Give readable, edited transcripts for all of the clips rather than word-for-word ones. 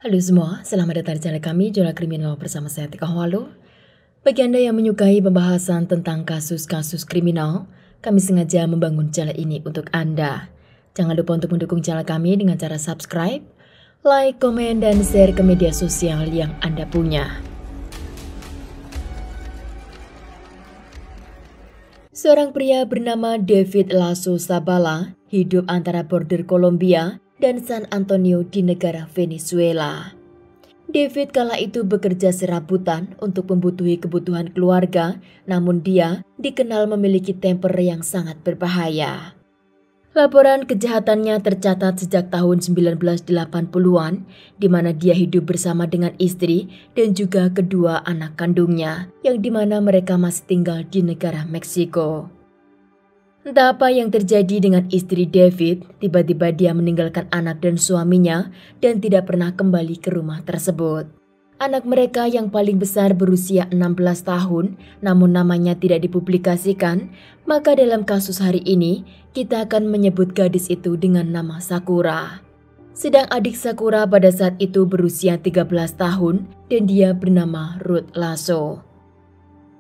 Halo semua, selamat datang di channel kami, Jurnal Kriminal bersama saya Tika Hwalo. Bagi Anda yang menyukai pembahasan tentang kasus-kasus kriminal, kami sengaja membangun channel ini untuk Anda. Jangan lupa untuk mendukung channel kami dengan cara subscribe, like, komen, dan share ke media sosial yang Anda punya. Seorang pria bernama David Lasso Zabala hidup antara border Kolombia dan San Antonio di negara Venezuela. David kala itu bekerja serabutan untuk membutuhi kebutuhan keluarga, namun dia dikenal memiliki temper yang sangat berbahaya. Laporan kejahatannya tercatat sejak tahun 1980-an, di mana dia hidup bersama dengan istri dan juga kedua anak kandungnya, yang di mana mereka masih tinggal di negara Meksiko. Entah apa yang terjadi dengan istri David, tiba-tiba dia meninggalkan anak dan suaminya dan tidak pernah kembali ke rumah tersebut. Anak mereka yang paling besar berusia 16 tahun, namun namanya tidak dipublikasikan, maka dalam kasus hari ini, kita akan menyebut gadis itu dengan nama Sakura. Sedang adik Sakura pada saat itu berusia 13 tahun dan dia bernama Ruth Lasso.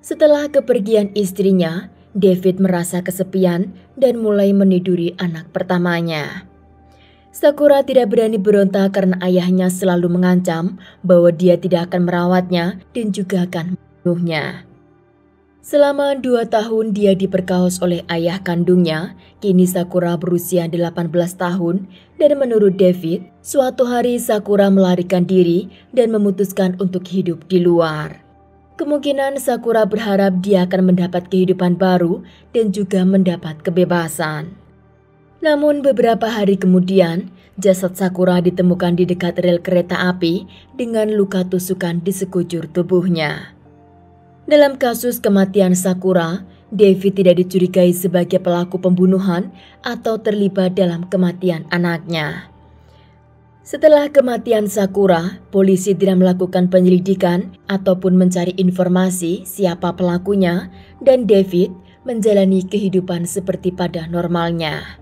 Setelah kepergian istrinya, David merasa kesepian dan mulai meniduri anak pertamanya. Sakura tidak berani berontak karena ayahnya selalu mengancam bahwa dia tidak akan merawatnya dan juga akan membunuhnya. Selama 2 tahun dia diperkaos oleh ayah kandungnya, kini Sakura berusia 18 tahun dan menurut David, suatu hari Sakura melarikan diri dan memutuskan untuk hidup di luar. Kemungkinan Sakura berharap dia akan mendapat kehidupan baru dan juga mendapat kebebasan. Namun beberapa hari kemudian, jasad Sakura ditemukan di dekat rel kereta api dengan luka tusukan di sekujur tubuhnya. Dalam kasus kematian Sakura, David tidak dicurigai sebagai pelaku pembunuhan atau terlibat dalam kematian anaknya. Setelah kematian Sakura, polisi tidak melakukan penyelidikan ataupun mencari informasi siapa pelakunya dan David menjalani kehidupan seperti pada normalnya.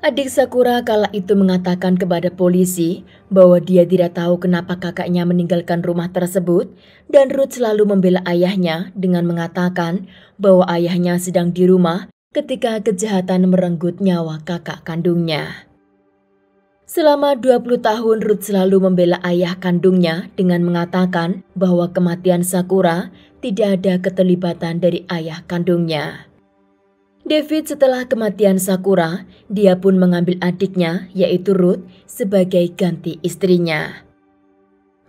Adik Sakura kala itu mengatakan kepada polisi bahwa dia tidak tahu kenapa kakaknya meninggalkan rumah tersebut dan Ruth selalu membela ayahnya dengan mengatakan bahwa ayahnya sedang di rumah ketika kejahatan merenggut nyawa kakak kandungnya. Selama 20 tahun Ruth selalu membela ayah kandungnya dengan mengatakan bahwa kematian Sakura tidak ada keterlibatan dari ayah kandungnya. David setelah kematian Sakura, dia pun mengambil adiknya yaitu Ruth sebagai ganti istrinya.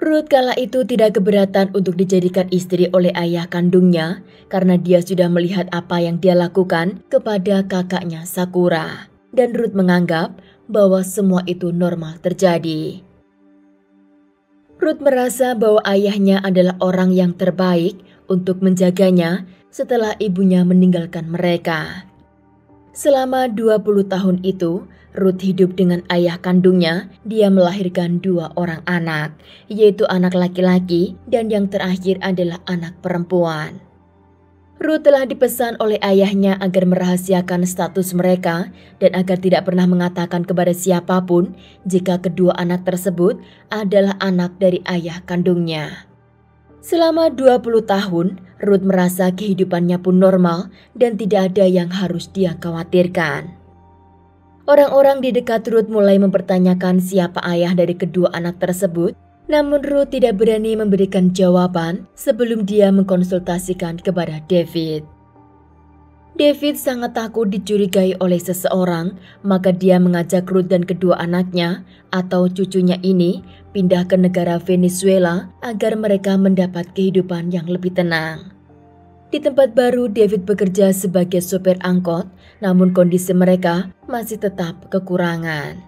Ruth kala itu tidak keberatan untuk dijadikan istri oleh ayah kandungnya karena dia sudah melihat apa yang dia lakukan kepada kakaknya Sakura. Dan Ruth menganggap bahwa semua itu normal terjadi. Ruth merasa bahwa ayahnya adalah orang yang terbaik untuk menjaganya setelah ibunya meninggalkan mereka. Selama 20 tahun itu, Ruth hidup dengan ayah kandungnya. Dia melahirkan 2 orang anak, yaitu anak laki-laki dan yang terakhir adalah anak perempuan. Ruth telah dipesan oleh ayahnya agar merahasiakan status mereka dan agar tidak pernah mengatakan kepada siapapun jika kedua anak tersebut adalah anak dari ayah kandungnya. Selama 20 tahun, Ruth merasa kehidupannya pun normal dan tidak ada yang harus dia khawatirkan. Orang-orang di dekat Ruth mulai mempertanyakan siapa ayah dari kedua anak tersebut. Namun Ruth tidak berani memberikan jawaban sebelum dia mengkonsultasikan kepada David. David sangat takut dicurigai oleh seseorang, maka dia mengajak Ruth dan kedua anaknya atau cucunya ini pindah ke negara Venezuela agar mereka mendapat kehidupan yang lebih tenang. Di tempat baru David bekerja sebagai sopir angkot, namun kondisi mereka masih tetap kekurangan.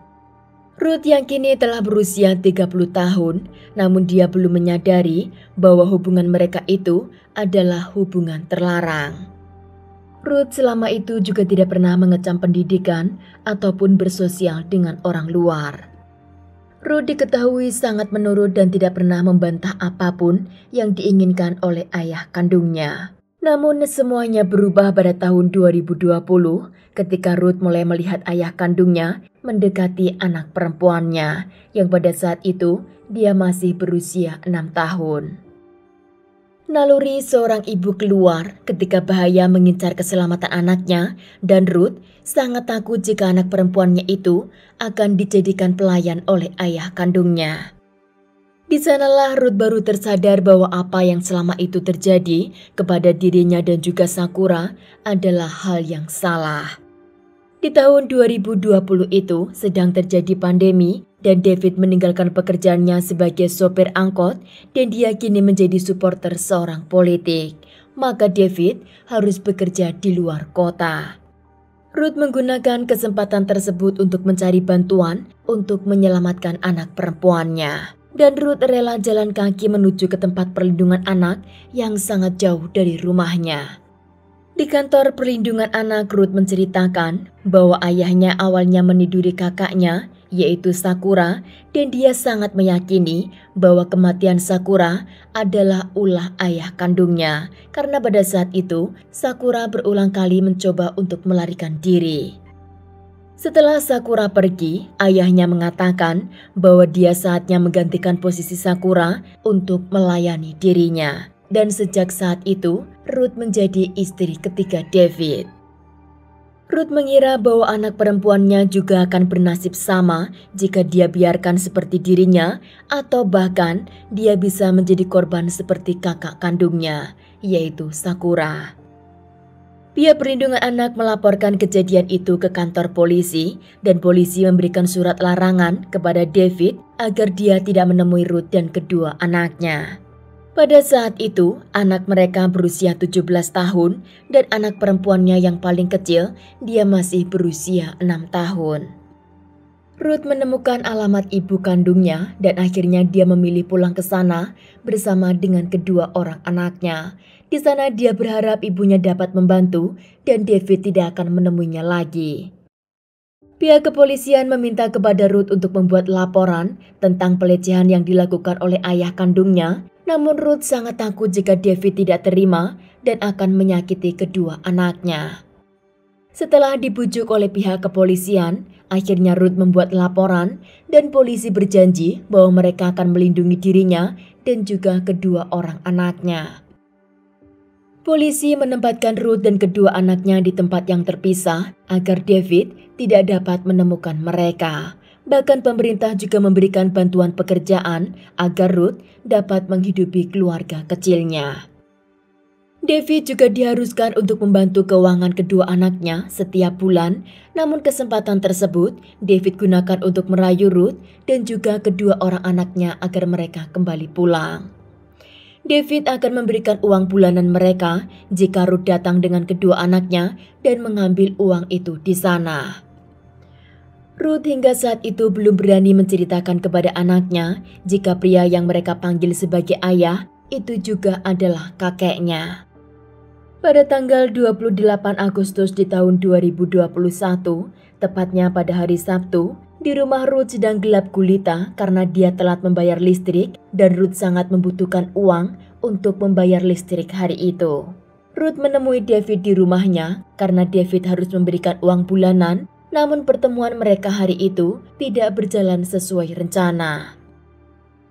Ruth yang kini telah berusia 30 tahun, namun dia belum menyadari bahwa hubungan mereka itu adalah hubungan terlarang. Ruth selama itu juga tidak pernah mengecam pendidikan ataupun bersosial dengan orang luar. Ruth diketahui sangat menurut dan tidak pernah membantah apapun yang diinginkan oleh ayah kandungnya. Namun semuanya berubah pada tahun 2020 ketika Ruth mulai melihat ayah kandungnya mendekati anak perempuannya yang pada saat itu dia masih berusia 6 tahun. Naluri seorang ibu keluar ketika bahaya mengincar keselamatan anaknya, dan Ruth sangat takut jika anak perempuannya itu akan dijadikan pelayan oleh ayah kandungnya. Di sanalah Ruth baru tersadar bahwa apa yang selama itu terjadi kepada dirinya dan juga Sakura adalah hal yang salah. Di tahun 2020 itu sedang terjadi pandemi dan David meninggalkan pekerjaannya sebagai sopir angkot dan dia kini menjadi supporter seorang politik. Maka David harus bekerja di luar kota. Ruth menggunakan kesempatan tersebut untuk mencari bantuan untuk menyelamatkan anak perempuannya. Dan Ruth rela jalan kaki menuju ke tempat perlindungan anak yang sangat jauh dari rumahnya. Di kantor perlindungan anak, Ruth menceritakan bahwa ayahnya awalnya meniduri kakaknya, yaitu Sakura, dan dia sangat meyakini bahwa kematian Sakura adalah ulah ayah kandungnya, karena pada saat itu Sakura berulang kali mencoba untuk melarikan diri. Setelah Sakura pergi, ayahnya mengatakan bahwa dia saatnya menggantikan posisi Sakura untuk melayani dirinya. Dan sejak saat itu, Ruth menjadi istri ketiga David. Ruth mengira bahwa anak perempuannya juga akan bernasib sama jika dia biarkan seperti dirinya, atau bahkan dia bisa menjadi korban seperti kakak kandungnya, yaitu Sakura. Pihak perlindungan anak melaporkan kejadian itu ke kantor polisi dan polisi memberikan surat larangan kepada David agar dia tidak menemui Ruth dan kedua anaknya. Pada saat itu, anak mereka berusia 17 tahun dan anak perempuannya yang paling kecil, dia masih berusia 6 tahun. Ruth menemukan alamat ibu kandungnya dan akhirnya dia memilih pulang ke sana bersama dengan kedua orang anaknya. Di sana dia berharap ibunya dapat membantu dan David tidak akan menemuinya lagi. Pihak kepolisian meminta kepada Ruth untuk membuat laporan tentang pelecehan yang dilakukan oleh ayah kandungnya, namun Ruth sangat takut jika David tidak terima dan akan menyakiti kedua anaknya. Setelah dibujuk oleh pihak kepolisian, akhirnya Ruth membuat laporan dan polisi berjanji bahwa mereka akan melindungi dirinya dan juga kedua orang anaknya. Polisi menempatkan Ruth dan kedua anaknya di tempat yang terpisah agar David tidak dapat menemukan mereka. Bahkan pemerintah juga memberikan bantuan pekerjaan agar Ruth dapat menghidupi keluarga kecilnya. David juga diharuskan untuk membantu keuangan kedua anaknya setiap bulan, namun kesempatan tersebut David gunakan untuk merayu Ruth dan juga kedua orang anaknya agar mereka kembali pulang. David akan memberikan uang bulanan mereka jika Ruth datang dengan kedua anaknya dan mengambil uang itu di sana. Ruth hingga saat itu belum berani menceritakan kepada anaknya jika pria yang mereka panggil sebagai ayah itu juga adalah kakeknya. Pada tanggal 28 Agustus di tahun 2021, tepatnya pada hari Sabtu, di rumah Ruth sedang gelap gulita karena dia telat membayar listrik dan Ruth sangat membutuhkan uang untuk membayar listrik hari itu. Ruth menemui David di rumahnya karena David harus memberikan uang bulanan, namun pertemuan mereka hari itu tidak berjalan sesuai rencana.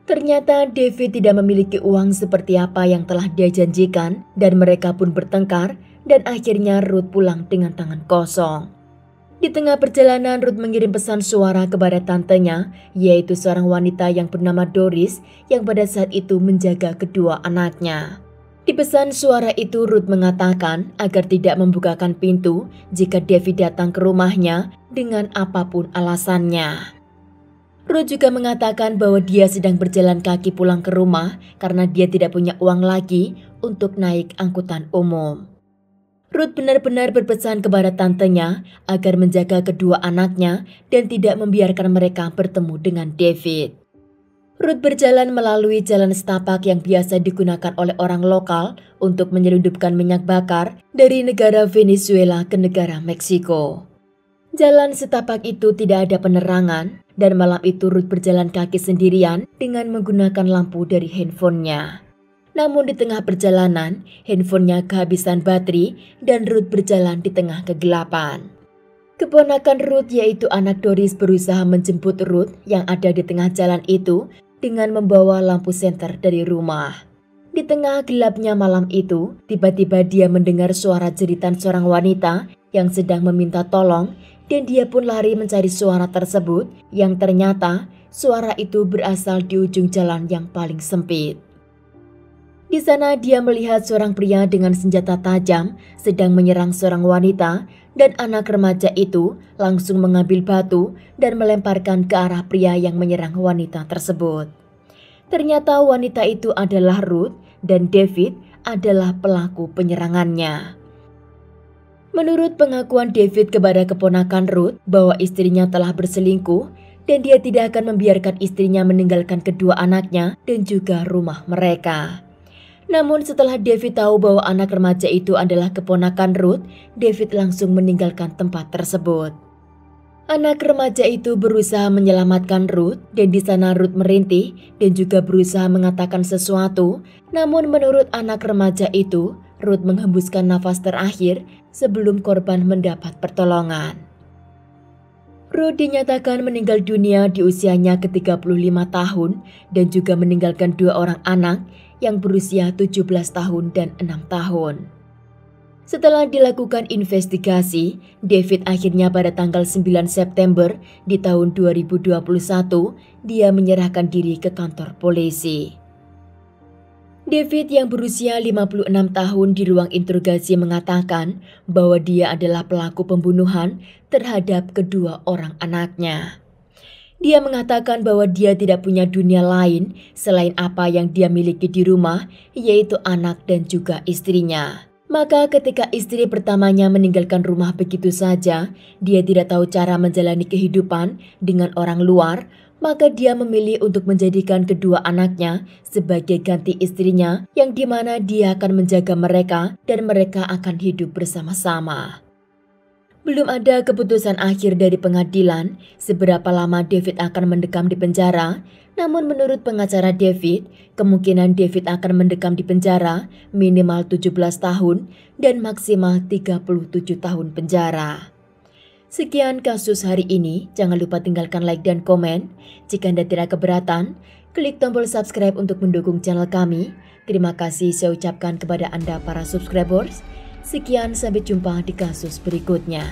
Ternyata David tidak memiliki uang seperti apa yang telah dia janjikan dan mereka pun bertengkar dan akhirnya Ruth pulang dengan tangan kosong. Di tengah perjalanan Ruth mengirim pesan suara kepada tantenya, yaitu seorang wanita yang bernama Doris yang pada saat itu menjaga kedua anaknya. Di pesan suara itu Ruth mengatakan agar tidak membukakan pintu jika David datang ke rumahnya dengan apapun alasannya. Ruth juga mengatakan bahwa dia sedang berjalan kaki pulang ke rumah karena dia tidak punya uang lagi untuk naik angkutan umum. Ruth benar-benar berpesan kepada tantenya agar menjaga kedua anaknya dan tidak membiarkan mereka bertemu dengan David. Ruth berjalan melalui jalan setapak yang biasa digunakan oleh orang lokal untuk menyelundupkan minyak bakar dari negara Venezuela ke negara Meksiko. Jalan setapak itu tidak ada penerangan dan malam itu Ruth berjalan kaki sendirian dengan menggunakan lampu dari handphonenya. Namun di tengah perjalanan, handphonenya kehabisan baterai dan Ruth berjalan di tengah kegelapan. Keponakan Ruth yaitu anak Doris berusaha menjemput Ruth yang ada di tengah jalan itu dengan membawa lampu senter dari rumah. Di tengah gelapnya malam itu, tiba-tiba dia mendengar suara jeritan seorang wanita yang sedang meminta tolong, dan dia pun lari mencari suara tersebut yang ternyata suara itu berasal di ujung jalan yang paling sempit. Di sana dia melihat seorang pria dengan senjata tajam sedang menyerang seorang wanita, dan anak remaja itu langsung mengambil batu dan melemparkan ke arah pria yang menyerang wanita tersebut. Ternyata wanita itu adalah Ruth dan David adalah pelaku penyerangannya. Menurut pengakuan David kepada keponakan Ruth bahwa istrinya telah berselingkuh dan dia tidak akan membiarkan istrinya meninggalkan kedua anaknya dan juga rumah mereka. Namun setelah David tahu bahwa anak remaja itu adalah keponakan Ruth, David langsung meninggalkan tempat tersebut. Anak remaja itu berusaha menyelamatkan Ruth dan di sana Ruth merintih dan juga berusaha mengatakan sesuatu. Namun menurut anak remaja itu, Ruth menghembuskan nafas terakhir sebelum korban mendapat pertolongan. Ruth dinyatakan meninggal dunia di usianya ke-35 tahun dan juga meninggalkan 2 orang anak yang berusia 17 tahun dan 6 tahun. Setelah dilakukan investigasi, David akhirnya pada tanggal 9 September di tahun 2021, dia menyerahkan diri ke kantor polisi. David yang berusia 56 tahun di ruang interogasi mengatakan bahwa dia adalah pelaku pembunuhan terhadap kedua orang anaknya. Dia mengatakan bahwa dia tidak punya dunia lain selain apa yang dia miliki di rumah, yaitu anak dan juga istrinya. Maka ketika istri pertamanya meninggalkan rumah begitu saja, dia tidak tahu cara menjalani kehidupan dengan orang luar, maka dia memilih untuk menjadikan kedua anaknya sebagai ganti istrinya yang dimana dia akan menjaga mereka dan mereka akan hidup bersama-sama. Belum ada keputusan akhir dari pengadilan seberapa lama David akan mendekam di penjara, namun menurut pengacara David, kemungkinan David akan mendekam di penjara minimal 17 tahun dan maksimal 37 tahun penjara. Sekian kasus hari ini, jangan lupa tinggalkan like dan komen. Jika Anda tidak keberatan, klik tombol subscribe untuk mendukung channel kami. Terima kasih saya ucapkan kepada Anda para subscribers. Sekian, sampai jumpa di kasus berikutnya.